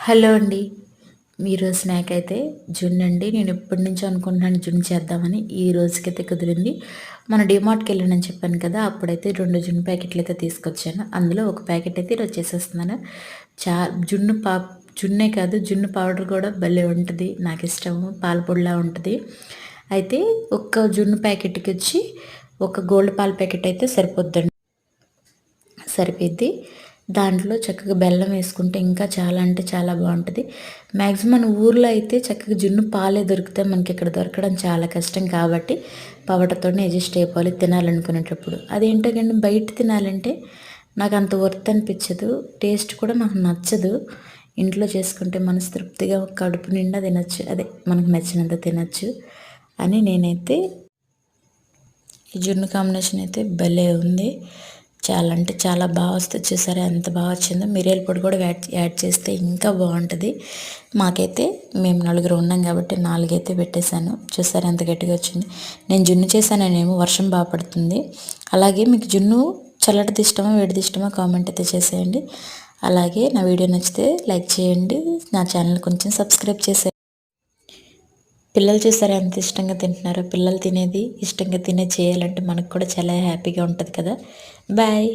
Hello అండి. ఈరోజు snack అయితే జున్ను అండి. నేను ఎప్పటినుంచో అనుకుంటున్నాను జున్ను చేద్దామని. ఈ రోజుకైతే కుదిరింది. మన డీమార్ట్‌కెళ్ళానని చెప్పాను కదా! అప్పుడైతే 2 జున్ను ప్యాకెట్లయితే తీసుకొచ్చాను. అందులో ఒక ప్యాకెట్ అయితే ఈరోజు చేసేస్తున్నాను. చా జున్ను పా జున్నే కాదు జున్ను పౌడర్ కూడా భలే ఉంటది. నాకిష్టము. పాల పొడిలా ఉంటది. అయితే ఒక్క జున్ను ప్యాకెట్‌కొచ్చి ఒక గోల్డ్ పాల ప్యాకెట్ అయితే సరిపోద్దండి. సరిపోద్ది. దాంట్లో చక్కగా బెల్లం వేసుకుంటే ఇంకా చాలా అంటే చాలా బావుంటది. మాక్సిమం మన ఊర్లో అయితే చక్కగా జున్ను పాలే దొరుకుతాయి. మనకిక్కడ దొరకడం చాలా కష్టం కాబట్టి పవడతోనే అడ్జస్ట్ అయిపోవాలి తినాలనుకునేటప్పుడు. అదేంటో గాని బయట తినాలంటే నాకంత వర్త్ అనిపించదు. టేస్ట్ కూడా నాకు నచ్చదు. ఇంట్లో చేసుకుంటే మనస్తృప్తిగా కడుపు నిండా తినొచ్చు. అదే మనకు నచ్చినంత తినొచ్చు అని నేనైతే ఈ జున్ను కాంబినేషన్ అయితే భలే ఉంది. చాలా అంటే చాలా బాగా వస్తది. చూసారా ఎంత బాగా వచ్చిందో. మిరియాల పొడి కూడా యాడ్ చేస్తే ఇంకా బాగుంటుంది. మాకైతే మేము నలుగురు ఉన్నాం కాబట్టి 4 అయితే పెట్టేశాను. చూసారా ఎంత గట్టిగా వచ్చింది. నేను జున్ను చేశాననేమో వర్షం బాగా పడుతుంది. అలాగే మీకు జున్ను చల్లటిది ఇష్టమా వేడిది ఇష్టమా కామెంట్ అయితే చేసేయండి. అలాగే నా వీడియో నచ్చితే లైక్ చేయండి. నా ఛానల్ కొంచెం సబ్స్క్రైబ్ చేసేయండి. పిల్లలు చూసారా ఎంత ఇష్టంగా తింటున్నారో. పిల్లలు తినేది ఇష్టంగా తినే చేయాలంటే మనకు కూడా చాలా హ్యాపీగా ఉంటుంది కదా. బాయ్.